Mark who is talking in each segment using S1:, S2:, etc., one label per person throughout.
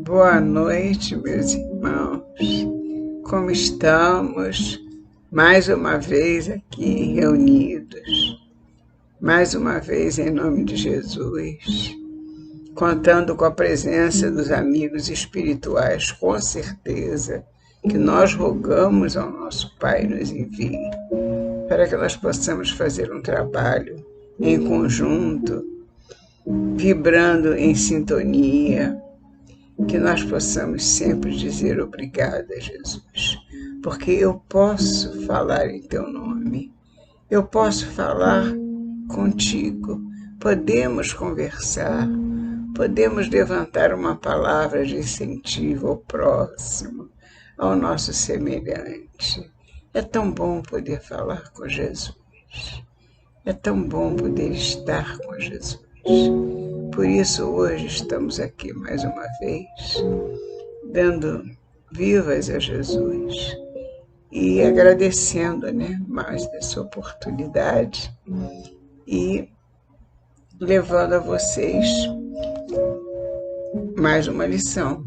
S1: Boa noite, meus irmãos. Como estamos? Mais uma vez aqui reunidos, mais uma vez em nome de Jesus, contando com a presença dos amigos espirituais, com certeza, que nós rogamos ao nosso Pai nos envie, para que nós possamos fazer um trabalho em conjunto, vibrando em sintonia, que nós possamos sempre dizer obrigada, Jesus, porque eu posso falar em teu nome, eu posso falar contigo, podemos conversar, podemos levantar uma palavra de incentivo ao próximo, ao nosso semelhante. É tão bom poder falar com Jesus, é tão bom poder estar com Jesus. Por isso, hoje estamos aqui mais uma vez, dando vivas a Jesus e agradecendo, mais dessa oportunidade e levando a vocês mais uma lição.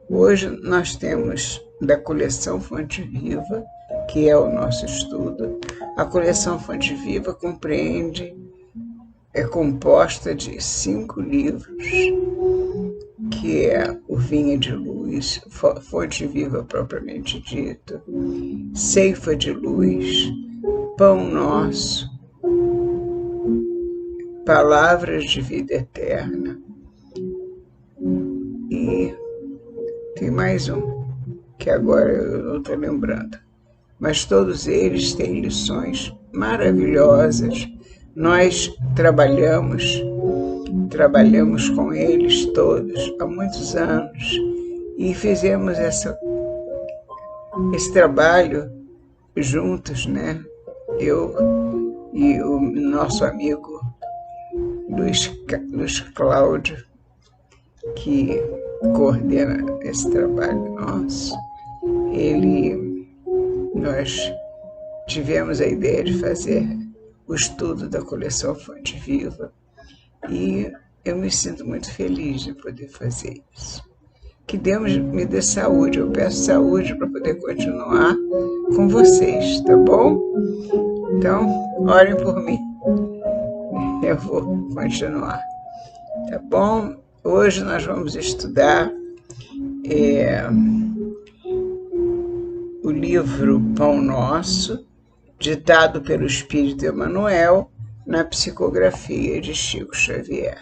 S1: Hoje nós temos da coleção Fonte Viva, que é o nosso estudo. A coleção Fonte Viva é composta de 5 livros, que é o Vinha de Luz, Fonte Viva propriamente dito, Ceifa de Luz, Pão Nosso, Palavras de Vida Eterna, e tem mais um, que agora eu não estou lembrando, mas todos eles têm lições maravilhosas. Nós trabalhamos com eles todos há muitos anos e fizemos esse trabalho juntos, Eu e o nosso amigo Luiz Cláudio, que coordena esse trabalho nosso. Nós tivemos a ideia de fazer o estudo da coleção Fonte Viva e eu me sinto muito feliz de poder fazer isso. Que Deus me dê saúde, eu peço saúde para poder continuar com vocês, tá bom? Então, orem por mim, eu vou continuar, tá bom? Hoje nós vamos estudar o livro Pão Nosso, ditado pelo Espírito Emmanuel, na psicografia de Chico Xavier.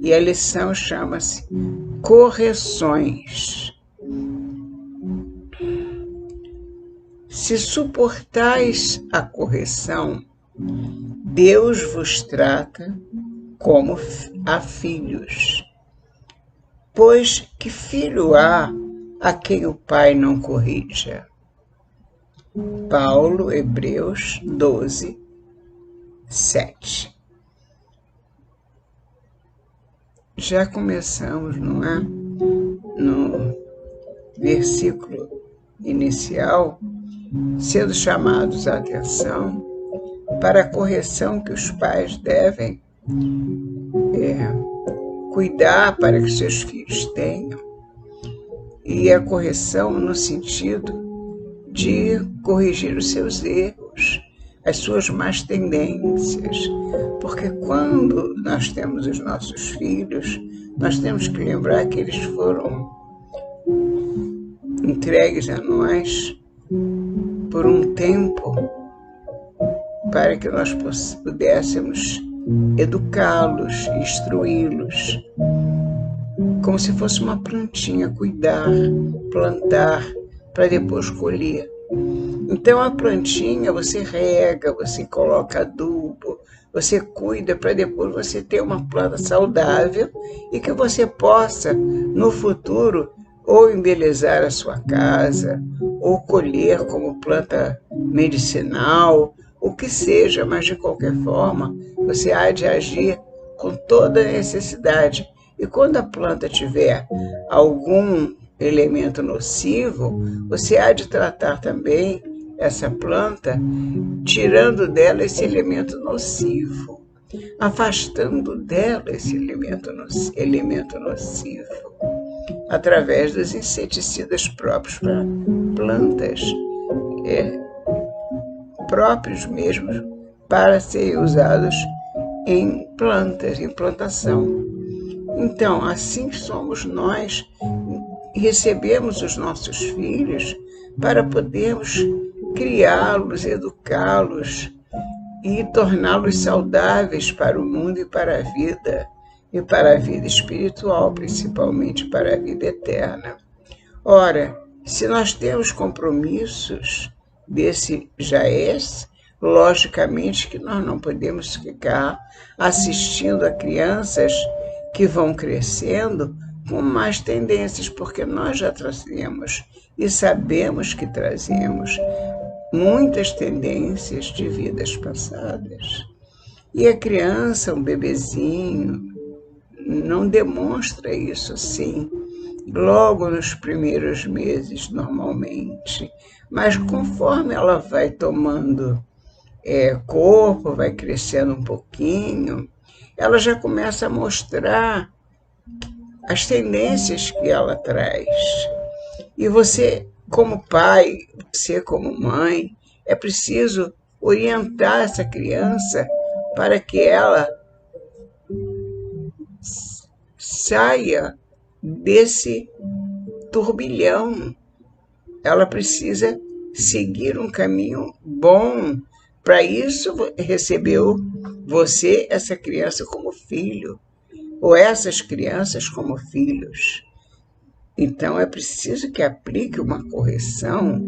S1: E a lição chama-se Correções. Se suportais a correção, Deus vos trata como a filhos. Pois que filho há a quem o pai não corrija? Paulo, Hebreus 12, 7. Já começamos, não é? No versículo inicial, sendo chamados a atenção para a correção que os pais devem cuidar para que seus filhos tenham. E a correção no sentido de corrigir os seus erros, as suas más tendências. Porque quando nós temos os nossos filhos, nós temos que lembrar que eles foram entregues a nós por um tempo para que nós pudéssemos educá-los, instruí-los, como se fosse uma plantinha, cuidar, plantar, para depois colher. Então a plantinha você rega, você coloca adubo, você cuida para depois você ter uma planta saudável e que você possa, no futuro, ou embelezar a sua casa, ou colher como planta medicinal, o que seja, mas de qualquer forma, você há de agir com toda a necessidade. E quando a planta tiver algum elemento nocivo, você há de tratar também essa planta, tirando dela esse elemento nocivo, afastando dela esse elemento nocivo, através dos inseticidas próprios para plantas, próprios mesmos para serem usados em plantas, em plantação. Então, assim somos nós, recebemos os nossos filhos para podermos criá-los, educá-los e torná-los saudáveis para o mundo e para a vida espiritual, principalmente para a vida eterna. Ora, se nós temos compromissos desse jaez, logicamente que nós não podemos ficar assistindo a crianças que vão crescendo com mais tendências, porque nós já trazemos e sabemos que trazemos muitas tendências de vidas passadas. E a criança, um bebezinho, não demonstra isso assim, logo nos primeiros meses, normalmente. Mas conforme ela vai tomando corpo, vai crescendo um pouquinho, ela já começa a mostrar as tendências que ela traz. E você, como pai, você como mãe, é preciso orientar essa criança para que ela saia desse turbilhão. Ela precisa seguir um caminho bom. Para isso, recebeu você, essa criança, como filho, ou essas crianças como filhos. Então, é preciso que aplique uma correção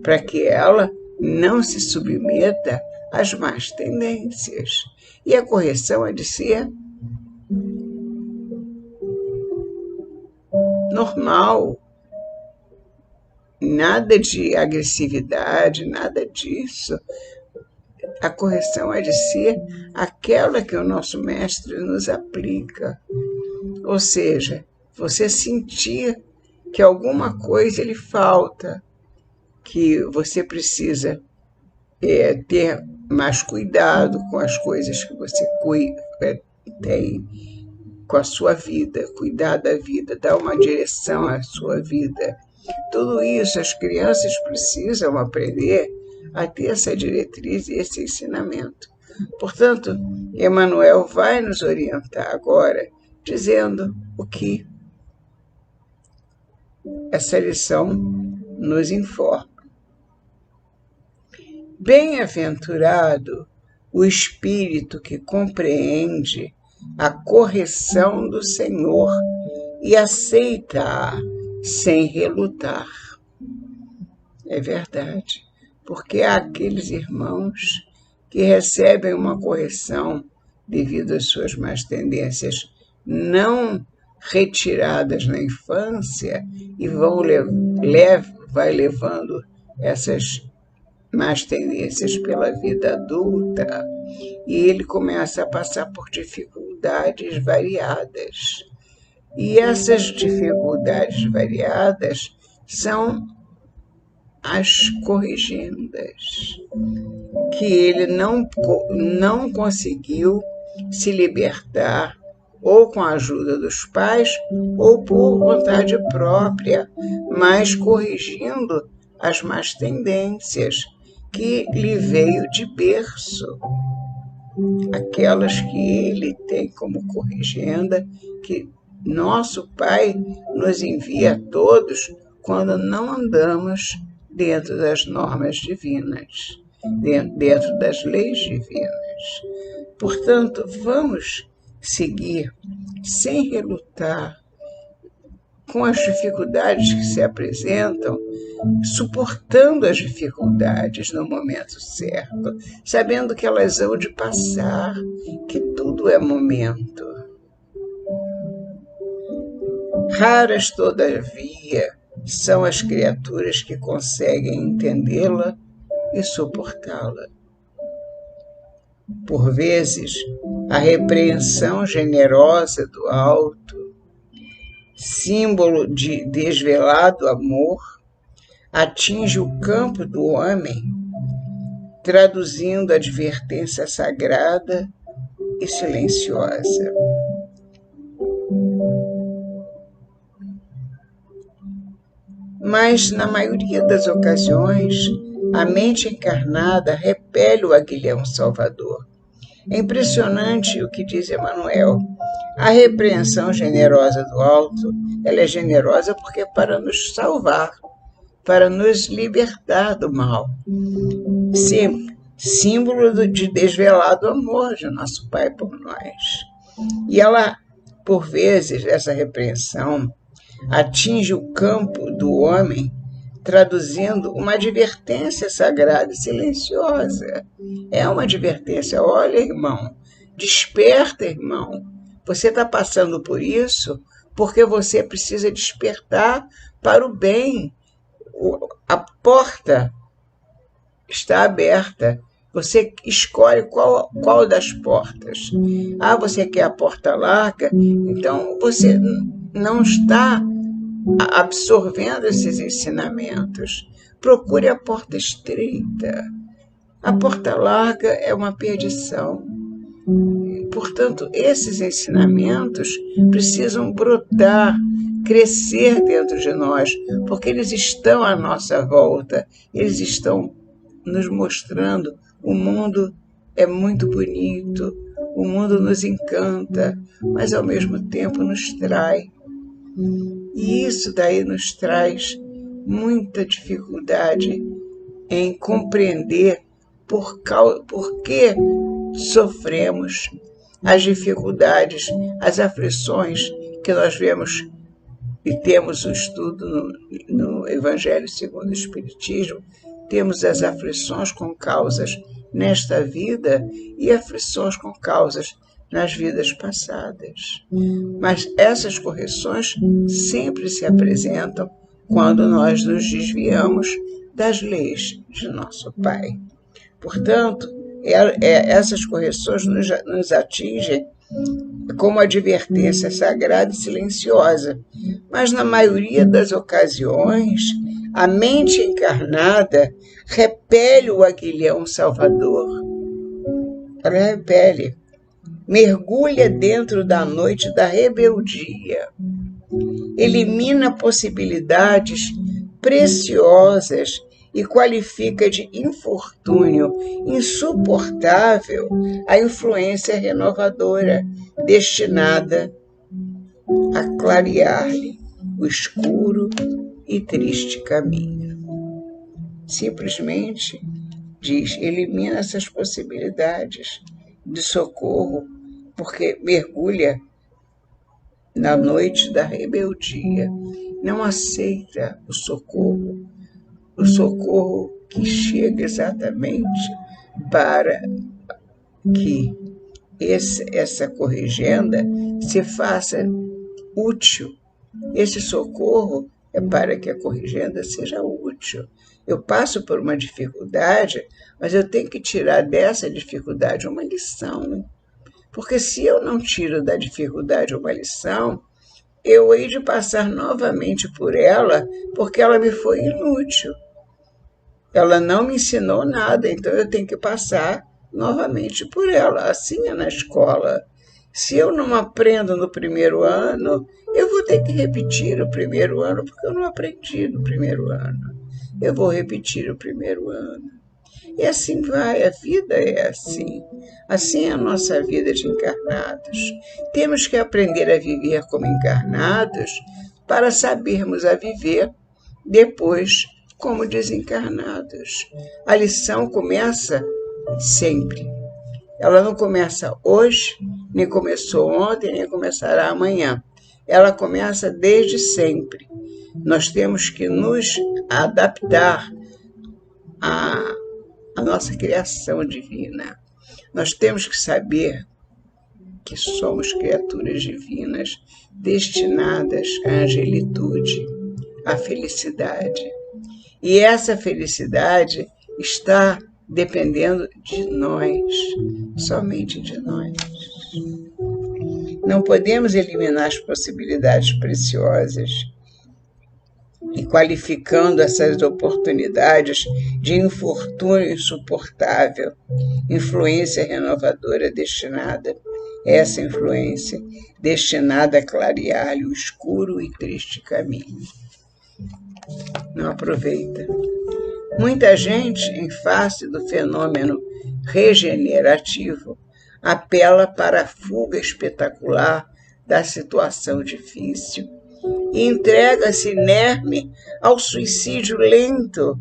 S1: para que ela não se submeta às más tendências. E a correção é de ser normal. Nada de agressividade, nada disso. A correção é de ser aquela que o nosso mestre nos aplica. Ou seja, você sentir que alguma coisa lhe falta, que você precisa ter mais cuidado com as coisas que você tem com a sua vida, cuidar da vida, dar uma direção à sua vida. Tudo isso as crianças precisam aprender a ter essa diretriz e esse ensinamento. Portanto, Emmanuel vai nos orientar agora, dizendo o que essa lição nos informa. Bem-aventurado o espírito que compreende a correção do Senhor e aceita-a sem relutar. É verdade, porque há aqueles irmãos que recebem uma correção devido às suas más tendências não retiradas na infância e vai levando essas más tendências pela vida adulta, e ele começa a passar por dificuldades variadas. E essas dificuldades variadas são as corrigendas, que ele não conseguiu se libertar, ou com a ajuda dos pais, ou por vontade própria, mas corrigindo as más tendências que lhe veio de berço, aquelas que ele tem como corrigenda, que nosso Pai nos envia a todos quando não andamos dentro das normas divinas, dentro das leis divinas. Portanto, vamos seguir sem relutar, com as dificuldades que se apresentam, suportando as dificuldades no momento certo, sabendo que elas hão de passar, que tudo é momento. Raras, todavia, são as criaturas que conseguem entendê-la e suportá-la. Por vezes, a repreensão generosa do alto, símbolo de desvelado amor, atinge o campo do homem, traduzindo a advertência sagrada e silenciosa. Mas, na maioria das ocasiões, a mente encarnada repele o aguilhão salvador. É impressionante o que diz Emmanuel. A repreensão generosa do alto, ela é generosa porque é para nos salvar, para nos libertar do mal. Sempre símbolo de desvelado amor de nosso Pai por nós. E ela, por vezes, essa repreensão atinge o campo do homem, traduzindo uma advertência sagrada e silenciosa. É uma advertência. Olha, irmão, desperta, irmão. Você está passando por isso porque você precisa despertar para o bem. A porta está aberta. Você escolhe qual das portas. Você quer a porta larga? Então você não está absorvendo esses ensinamentos. Procure a porta estreita. A porta larga é uma perdição. Portanto, esses ensinamentos precisam brotar, crescer dentro de nós, porque eles estão à nossa volta, eles estão nos mostrando o mundo é muito bonito, o mundo nos encanta, mas ao mesmo tempo nos trai. E isso daí nos traz muita dificuldade em compreender por que sofremos as dificuldades, as aflições que nós vemos e temos o estudo no Evangelho segundo o Espiritismo, temos as aflições com causas nesta vida e aflições com causas nas vidas passadas. Mas essas correções sempre se apresentam quando nós nos desviamos das leis de nosso Pai. Portanto, essas correções nos atingem como advertência sagrada e silenciosa, mas na maioria das ocasiões, a mente encarnada repele o aguilhão salvador. Ela repele, mergulha dentro da noite da rebeldia, elimina possibilidades preciosas e qualifica de infortúnio insuportável a influência renovadora destinada a clarear-lhe o escuro e triste caminho. Simplesmente diz, elimina essas possibilidades de socorro, porque mergulha na noite da rebeldia, não aceita o socorro que chega exatamente para que essa corrigenda se faça útil. Esse socorro é para que a corrigenda seja útil. Eu passo por uma dificuldade, mas eu tenho que tirar dessa dificuldade uma lição. Porque se eu não tiro da dificuldade uma lição, eu hei de passar novamente por ela, porque ela me foi inútil. Ela não me ensinou nada, então eu tenho que passar novamente por ela. Assim é na escola. Se eu não aprendo no primeiro ano, eu vou ter que repetir o primeiro ano, porque eu não aprendi no primeiro ano. Eu vou repetir o primeiro ano. E assim vai, a vida é assim. Assim é a nossa vida de encarnados. Temos que aprender a viver como encarnados para sabermos a viver depois como desencarnados. A lição começa sempre. Ela não começa hoje, nem começou ontem, nem começará amanhã. ela começa desde sempre. Nós temos que nos adaptar à nossa criação divina. Nós temos que saber que somos criaturas divinas destinadas à angelitude, à felicidade. E essa felicidade está dependendo de nós, somente de nós. Não podemos eliminar as possibilidades preciosas e qualificando essas oportunidades de infortúnio insuportável, influência renovadora destinada, essa influência destinada a clarear-lhe o escuro e triste caminho. Não aproveita. Muita gente, em face do fenômeno regenerativo, apela para a fuga espetacular da situação difícil e entrega-se inerme ao suicídio lento,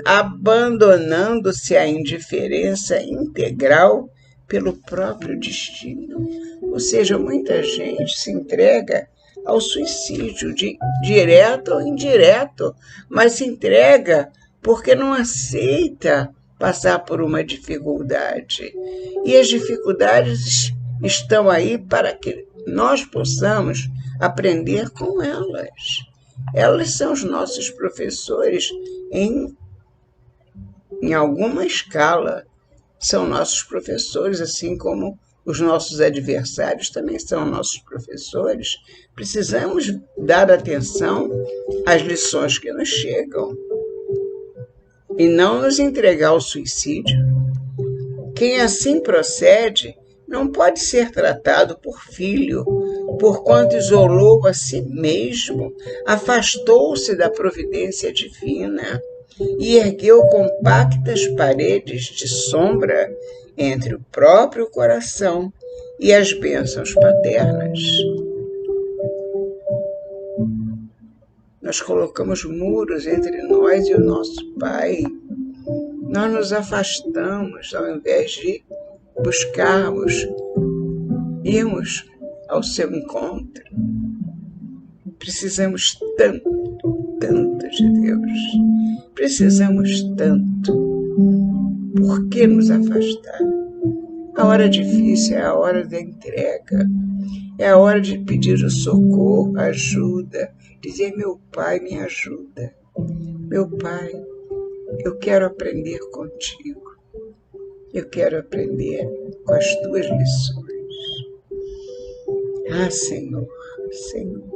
S1: abandonando-se à indiferença integral pelo próprio destino. Ou seja, muita gente se entrega ao suicídio, direto ou indireto, mas se entrega porque não aceita passar por uma dificuldade. E as dificuldades estão aí para que nós possamos aprender com elas. Elas são os nossos professores em alguma escala. São nossos professores, assim como os nossos adversários também são nossos professores. Precisamos dar atenção às lições que nos chegam e não nos entregar ao suicídio. Quem assim procede não pode ser tratado por filho, porquanto isolou a si mesmo, afastou-se da providência divina e ergueu compactas paredes de sombra entre o próprio coração e as bênçãos paternas. Nós colocamos muros entre nós e o nosso Pai. Nós nos afastamos ao invés de buscarmos, irmos ao seu encontro. Precisamos tanto de Deus. Precisamos tanto. Por que nos afastar? A hora difícil é a hora da entrega. É a hora de pedir o socorro, ajuda. Dizer, meu Pai, me ajuda. Meu Pai, eu quero aprender contigo. Eu quero aprender com as tuas lições. Ah, Senhor, Senhor.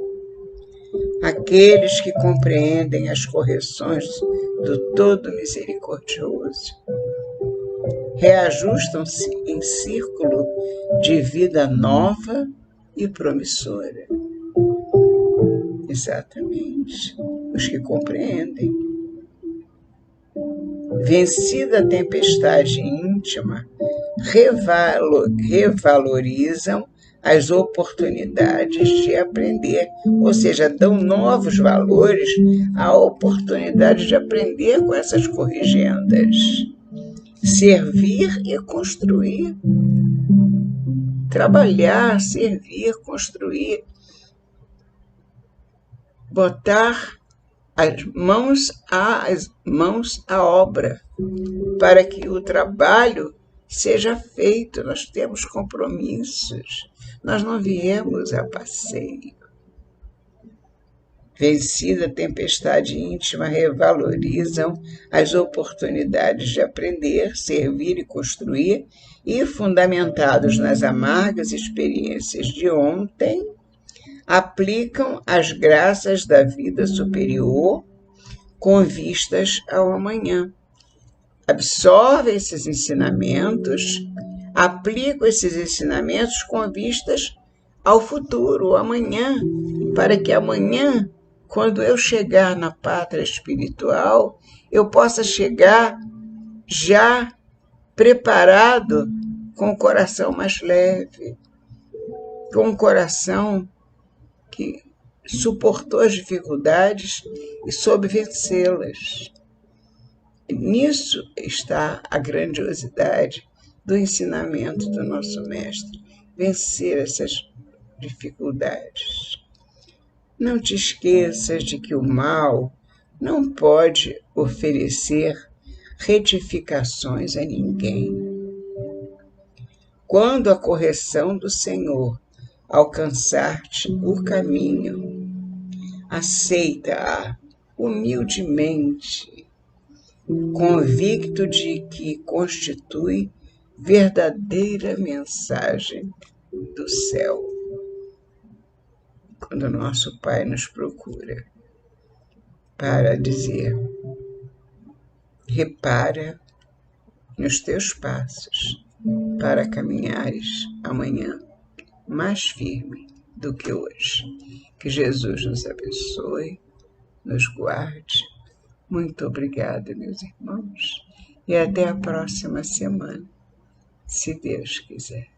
S1: Aqueles que compreendem as correções do Todo Misericordioso reajustam-se em círculo de vida nova e promissora. Exatamente, os que compreendem. Vencida a tempestade íntima, revalorizam as oportunidades de aprender, ou seja, dão novos valores à oportunidade de aprender com essas corrigendas. Servir e construir. Trabalhar, servir, construir. Botar as mãos à obra, para que o trabalho seja feito. Nós temos compromissos, nós não viemos a passeio. Vencida a tempestade íntima, revalorizam as oportunidades de aprender, servir e construir, e, fundamentados nas amargas experiências de ontem, aplicam as graças da vida superior com vistas ao amanhã. Absorvem esses ensinamentos, aplicam esses ensinamentos com vistas ao futuro, ao amanhã, para que amanhã, quando eu chegar na pátria espiritual, eu possa chegar já preparado, com o coração mais leve, com o coração que suportou as dificuldades e soube vencê-las. Nisso está a grandiosidade do ensinamento do nosso Mestre, vencer essas dificuldades. Não te esqueças de que o mal não pode oferecer retificações a ninguém. Quando a correção do Senhor alcançar-te o caminho, aceita-a humildemente, convicto de que constitui verdadeira mensagem do céu. Quando nosso Pai nos procura para dizer: repara nos teus passos para caminhares amanhã mais firme do que hoje. Que Jesus nos abençoe, nos guarde. Muito obrigada, meus irmãos, e até a próxima semana, se Deus quiser.